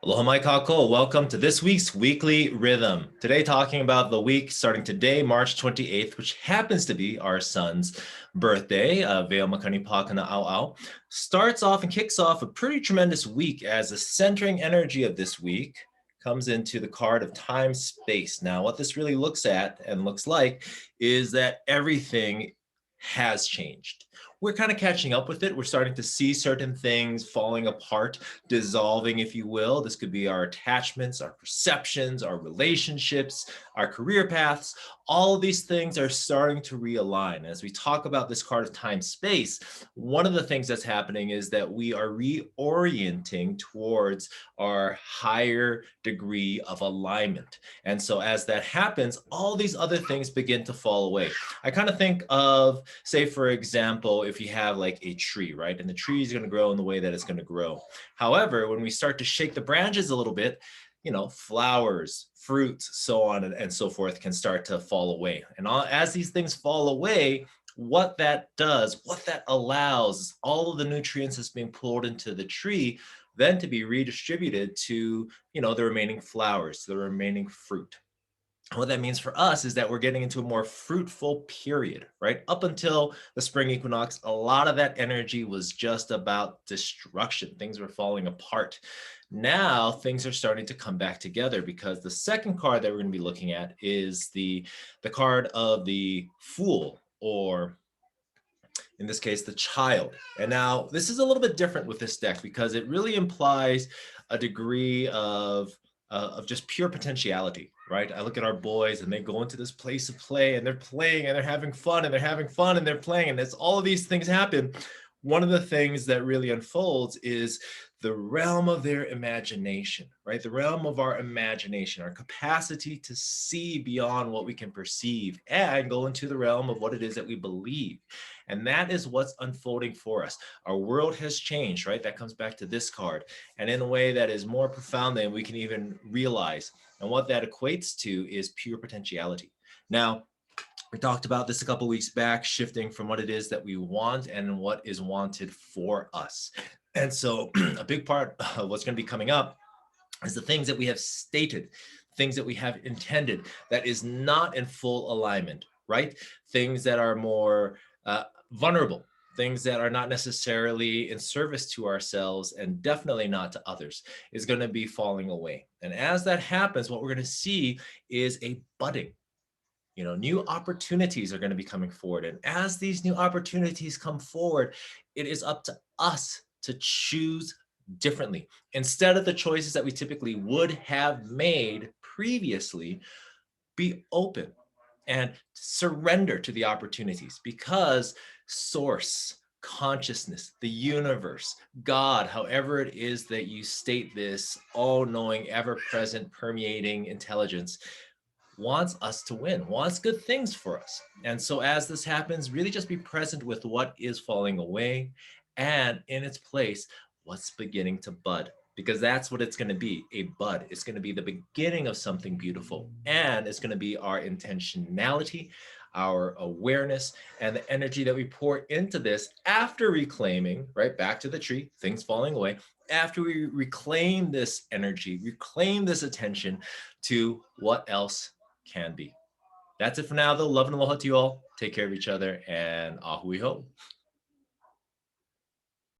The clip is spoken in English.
Aloha mai kako. Welcome to this week's weekly rhythm. Today, talking about the week starting today, March 28th, which happens to be our son's birthday. Veo Makani Pakana Au Au starts off and kicks off a pretty tremendous week as the centering energy of this week comes into the card of time space. Now, what this really looks at and looks like is that everything has changed. We're kind of catching up with it. We're starting to see certain things falling apart, dissolving, if you will. This could be our attachments, our perceptions, our relationships, our career paths. All of these things are starting to realign. As we talk about this card of time space, one of the things that's happening is that we are reorienting towards our higher degree of alignment. And so as that happens, all these other things begin to fall away. I kind of think of, say, for example, if you have like a tree, right? And the tree is going to grow in the way that it's going to grow. However, when we start to shake the branches a little bit, flowers, fruits, so on and so forth can start to fall away. And as these things fall away, what that does, what that allows, all of the nutrients that's being pulled into the tree, then to be redistributed to, the remaining flowers, the remaining fruit. What that means for us is that we're getting into a more fruitful period, right? Up until the spring equinox, a lot of that energy was just about destruction. Things were falling apart. Now things are starting to come back together because the second card that we're going to be looking at is the card of the Fool, or in this case, the Child. And now this is a little bit different with this deck because it really implies a degree of just pure potentiality, right? I look at our boys and they go into this place of play and they're playing and they're having fun and they're having fun and they're playing, and as all of these things happen, one of the things that really unfolds is the realm of their imagination, right? The realm of our imagination, our capacity to see beyond what we can perceive and go into the realm of what it is that we believe. And that is what's unfolding for us. Our world has changed, right? That comes back to this card, and in a way that is more profound than we can even realize. And what that equates to is pure potentiality. Now, we talked about this a couple of weeks back, shifting from what it is that we want and what is wanted for us. And so a big part of what's going to be coming up is the things that we have stated, things that we have intended that is not in full alignment, right? Things that are more vulnerable, things that are not necessarily in service to ourselves and definitely not to others, is going to be falling away. And as that happens, what we're going to see is a budding. New opportunities are going to be coming forward. And as these new opportunities come forward, it is up to us to choose differently. Instead of the choices that we typically would have made previously, be open and surrender to the opportunities, because source, consciousness, the universe, God, however it is that you state this all-knowing, ever-present, permeating intelligence, wants us to win, wants good things for us. And so as this happens, really just be present with what is falling away, and in its place, what's beginning to bud. Because that's what it's going to be, a bud. It's going to be the beginning of something beautiful. And it's going to be our intentionality, our awareness, and the energy that we pour into this after reclaiming, right, back to the tree, things falling away, after we reclaim this energy, reclaim this attention to what else can be. That's it for now, though. Love and aloha to you all. Take care of each other, and ahui ho.